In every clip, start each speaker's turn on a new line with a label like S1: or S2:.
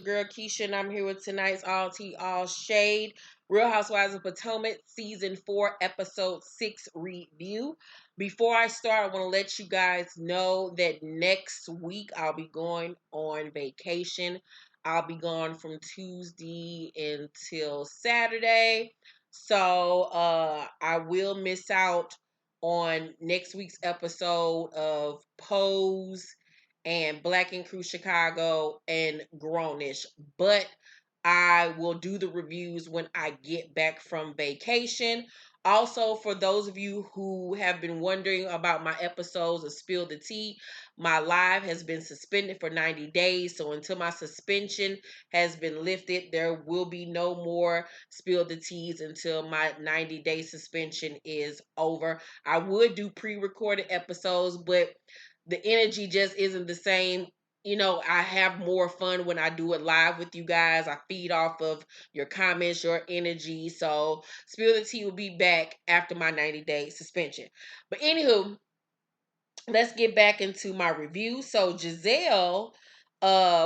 S1: girl Keisha, and I'm here with tonight's All Tea, All Shade Real Housewives of Potomac Season 4, Episode 6 review. Before I start, I want to let you guys know that next week I'll be going on vacation. I'll be gone from Tuesday until Saturday. So I will miss out on next week's episode of Pose and Black and Crew Chicago and Grownish. But I will do the reviews when I get back from vacation. Also, for those of you who have been wondering about my episodes of Spill the Tea, my live has been suspended for 90 days. So until my suspension has been lifted, there will be no more Spill the Teas until my 90-day suspension is over. I would do pre-recorded episodes, but the energy just isn't the same. I have more fun when I do it live with you guys. I feed off of your comments, your energy. So Spill the Tea will be back after my 90-day suspension. But anywho, let's get back into my review. So Gizelle,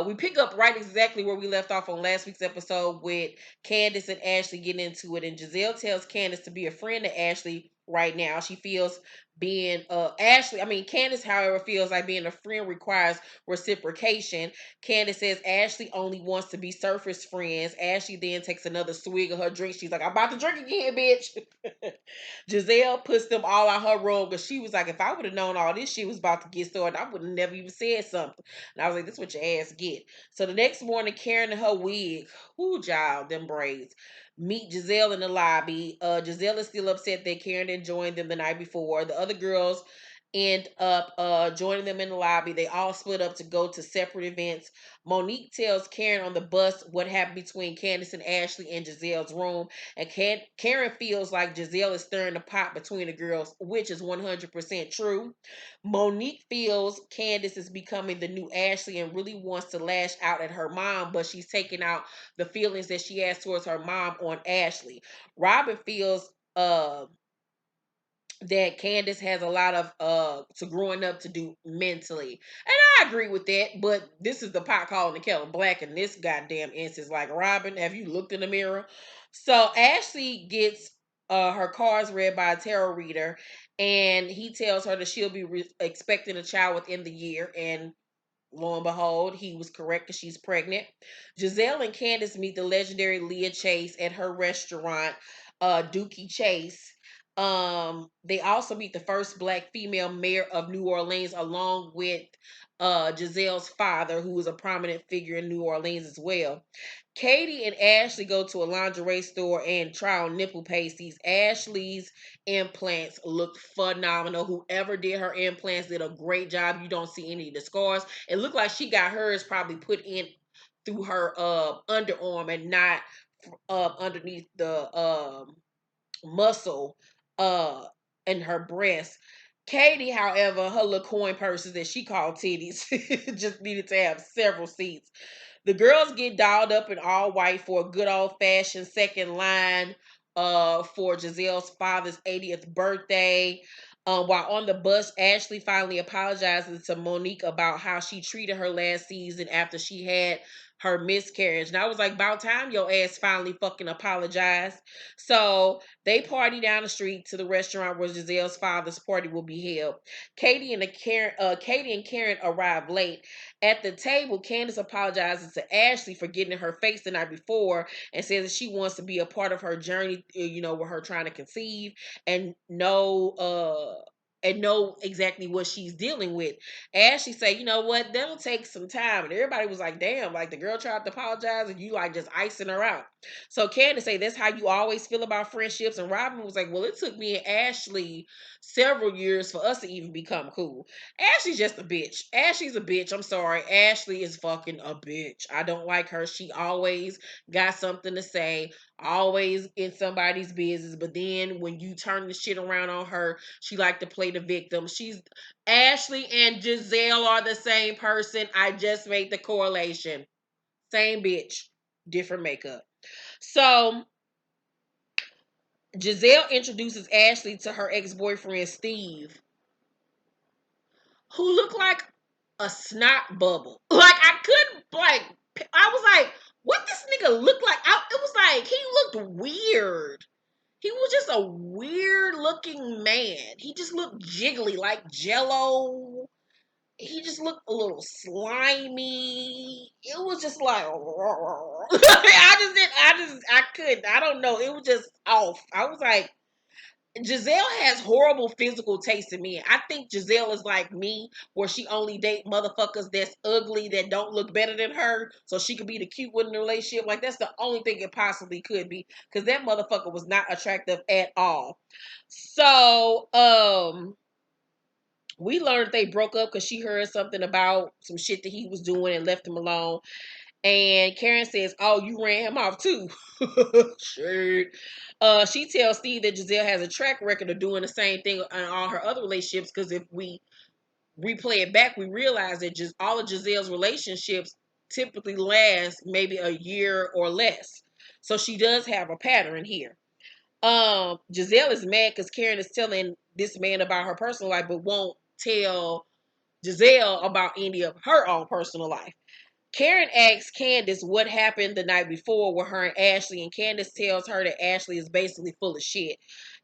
S1: we pick up right exactly where we left off on last week's episode with Candiace and Ashley getting into it. And Gizelle tells Candiace to be a friend to Ashley right now. She feels Candiace, however, feels like being a friend requires reciprocation. Candiace says Ashley only wants to be surface friends. Ashley then takes another swig of her drink. She's like, I'm about to drink again, bitch. Gizelle puts them all on her room because she was like, if I would have known all this shit was about to get started, I would have never even said something. And I was like, this is what your ass get. So the next morning, Karen and her wig, whoo, child, them braids, meet Gizelle in the lobby. Gizelle is still upset that Karen didn't join them the night before. The other girls end up joining them in the lobby. They all split up to go to separate events. Monique tells Karen on the bus what happened between Candiace and Ashley in Gizelle's room. And Karen feels like Gizelle is stirring the pot between the girls, which is 100% true. Monique feels Candiace is becoming the new Ashley and really wants to lash out at her mom, but she's taking out the feelings that she has towards her mom on Ashley. Robin feels that Candiace has a lot of to growing up to do mentally. And I agree with that, but this is the pot calling the kettle black in this goddamn instance. Like, Robin, have you looked in the mirror? So Ashley gets her cards read by a tarot reader, and he tells her that she'll be expecting a child within the year, and lo and behold, he was correct because she's pregnant. Gizelle and Candiace meet the legendary Leah Chase at her restaurant, Dookie Chase. They also meet the first black female mayor of New Orleans, along with Gizelle's father, who is a prominent figure in New Orleans as well. Katie and Ashley go to a lingerie store and try on nipple pasties. Ashley's implants look phenomenal. Whoever did her implants did a great job. You don't see any of the scars. It looked like she got hers probably put in through her underarm and not underneath the muscle in her breast. Katie, however, her little coin purses that she called titties just needed to have several seats. The girls get dolled up in all white for a good old fashioned second line for Gizelle's father's 80th birthday. While on the bus, Ashley finally apologizes to Monique about how she treated her last season after she had her miscarriage. And I was like, about time your ass finally fucking apologized. So they party down the street to the restaurant where Gizelle's father's party will be held. Katie and Karen arrive late. At the table, Candiace apologizes to Ashley for getting in her face the night before and says that she wants to be a part of her journey, with her trying to conceive and know exactly what she's dealing with. Ashley say, you know what, that'll take some time. And everybody was like, damn, like the girl tried to apologize and you like just icing her out. So Candiace say, that's how you always feel about friendships. And Robin was like, well, it took me and Ashley several years for us to even become cool. Ashley's just a bitch. Ashley's a bitch. I'm sorry. Ashley is fucking a bitch. I don't like her. She always got something to say, always in somebody's business. But then when you turn the shit around on her, she like to play the victim. Ashley and Gizelle are the same person. I just made the correlation. Same bitch, different makeup. So Gizelle introduces Ashley to her ex-boyfriend Steve, who looked like a snot bubble. Like I was like, looked weird. He was just a weird looking man. He just looked jiggly like Jello. He just looked a little slimy. It was just like I couldn't. I don't know. It was just off. I was like, Gizelle has horrible physical taste in me. I think Gizelle is like me, where she only date motherfuckers that's ugly that don't look better than her, so she could be the cute one in the relationship. Like that's the only thing it possibly could be, because that motherfucker was not attractive at all. So, we learned they broke up because she heard something about some shit that he was doing and left him alone. And Karen says, "Oh, you ran him off too." Shit. She tells Steve that Gizelle has a track record of doing the same thing in all her other relationships. Because if we replay it back, we realize that just all of Gizelle's relationships typically last maybe a year or less. So she does have a pattern here. Gizelle is mad because Karen is telling this man about her personal life, but won't tell Gizelle about any of her own personal life. Karen asks Candiace what happened the night before with her and Ashley, and Candiace tells her that Ashley is basically full of shit.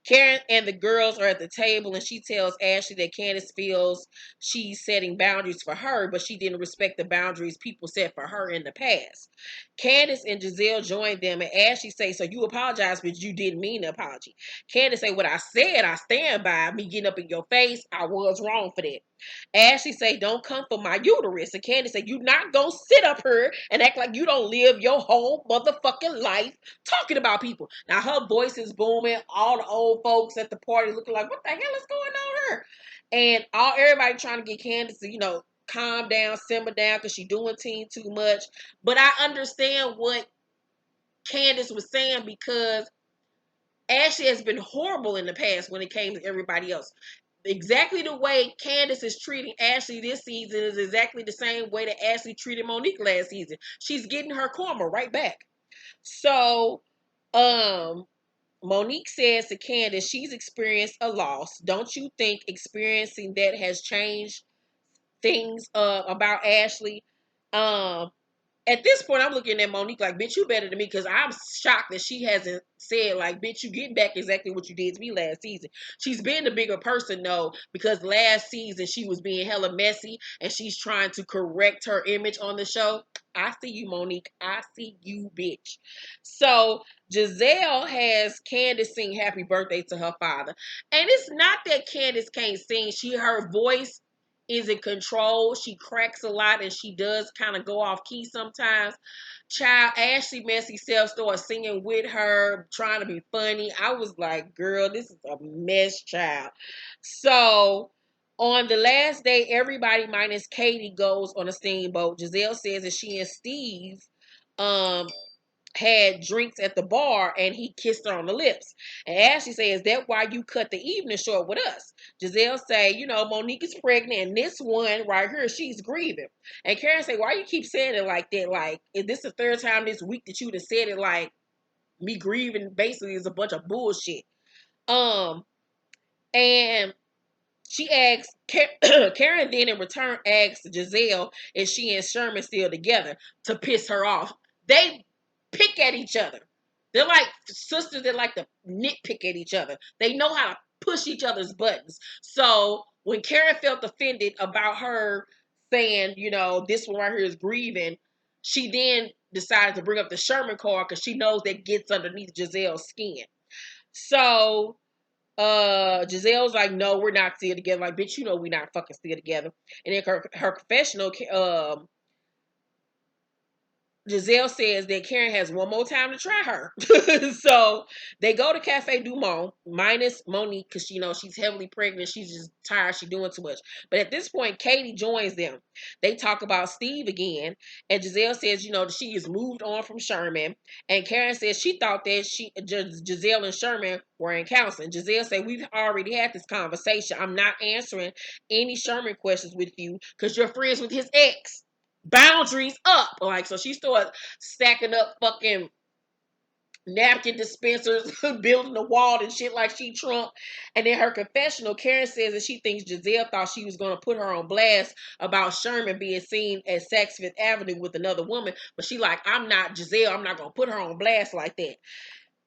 S1: Karen and the girls are at the table, and she tells Ashley that Candiace feels she's setting boundaries for her, but she didn't respect the boundaries people set for her in the past. Candiace and Gizelle join them, and Ashley says, "So you apologize, but you didn't mean the apology." Candiace say, "What I said, I stand by. Me getting up in your face, I was wrong for that." Ashley say, "Don't come for my uterus." And Candiace say, "You not gonna sit up here and act like you don't live your whole motherfucking life talking about people." Now her voice is booming. All the old folks at the party looking like, "What the hell is going on here?" And everybody trying to get Candiace to, calm down, simmer down, because she doing teen too much. But I understand what Candiace was saying, because Ashley has been horrible in the past when it came to everybody else. Exactly the way Candiace is treating Ashley this season is exactly the same way that Ashley treated Monique last season. She's getting her karma right back. So, Monique says to Candiace she's experienced a loss. Don't you think experiencing that has changed things about Ashley? Um, at this point, I'm looking at Monique like, "Bitch, you better than me," because I'm shocked that she hasn't said, like, "Bitch, you getting back exactly what you did to me last season." She's been the bigger person, though, because last season she was being hella messy and she's trying to correct her image on the show. I see you, Monique. I see you, bitch. So Gizelle has Candiace sing happy birthday to her father. And it's not that Candiace can't sing. Her voice is in control. She cracks a lot and she does kind of go off key sometimes. Child, Ashley messy self started singing with her, trying to be funny. I was like, girl, this is a mess, child. So on the last day, everybody minus Katie goes on a steamboat. Gizelle says that she and Steve um had drinks at the bar and he kissed her on the lips. And Ashley says, "Is that why you cut the evening short with us?" Gizelle say, "Monique is pregnant and this one right here, she's grieving." And Karen say, "Why you keep saying it like that? Like, is this the third time this week that you done said it? Like, me grieving basically is a bunch of bullshit." Um, and she asks, Karen then in return asks Gizelle if she and Sherman still together to piss her off. They pick at each other. They're like sisters that like to nitpick at each other. They know how to push each other's buttons. So when Karen felt offended about her saying, this one right here is grieving, she then decided to bring up the Sherman card because she knows that gets underneath Gizelle's skin. So Gizelle's like, "No, we're not still together." Like, "Bitch, we're not fucking still together." And then her confessional, Gizelle says that Karen has one more time to try her. So they go to Cafe Du Monde, minus Monique, because she's heavily pregnant. She's just tired. She's doing too much. But at this point, Katie joins them. They talk about Steve again. And Gizelle says, she has moved on from Sherman. And Karen says she thought that Gizelle and Sherman were in counseling. Gizelle said, "We've already had this conversation. I'm not answering any Sherman questions with you because you're friends with his ex. Boundaries up." Like, so she started stacking up fucking napkin dispensers, building the wall and shit like she Trump. And in her confessional, Karen says that she thinks Gizelle thought she was going to put her on blast about Sherman being seen at Saks Fifth Avenue with another woman. But she like, "I'm not Gizelle. I'm not going to put her on blast like that."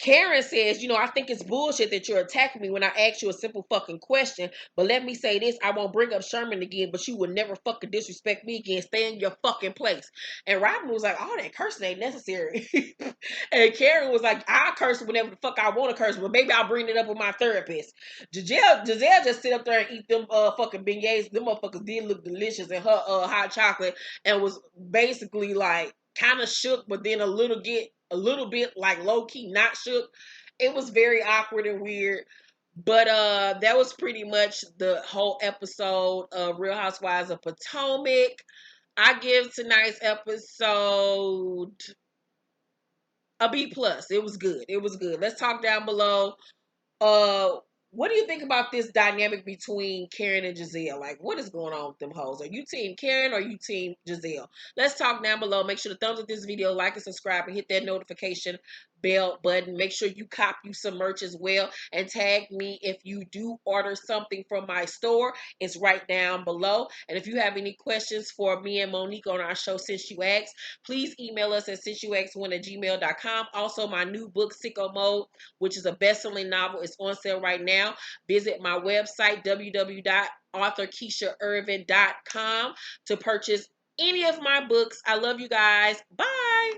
S1: Karen says, I think it's bullshit that you're attacking me when I ask you a simple fucking question. But let me say this, I won't bring up Sherman again, but you will never fucking disrespect me again. Stay in your fucking place. And Robin was like, all that cursing ain't necessary. And Karen was like, I curse whenever the fuck I want to curse, but maybe I'll bring it up with my therapist. Gizelle just sit up there and eat them fucking beignets. Them motherfuckers did look delicious, and her hot chocolate, and was basically like kind of shook, but then a little bit like low key not shook. It was very awkward and weird. But that was pretty much the whole episode of Real Housewives of Potomac. I give tonight's episode a B+. It was good. It was good. Let's talk down below. Uh, what do you think about this dynamic between Karen and Gizelle? Like, what is going on with them hoes? Are you team Karen or are you team Gizelle? Let's talk down below. Make sure to thumbs up this video, like and subscribe, and hit that notification bell button. Make sure you cop you some merch as well, and tag me if you do order something from my store. It's right down below. And if you have any questions for me and Monique on our show, Since You Asked, please email us at since-you-asked1@gmail.com. Also, my new book, Sicko Mode, which is a best-selling novel, is on sale right now. Visit my website, www.authorkeishairvin.com, to purchase any of my books. I love you guys. Bye.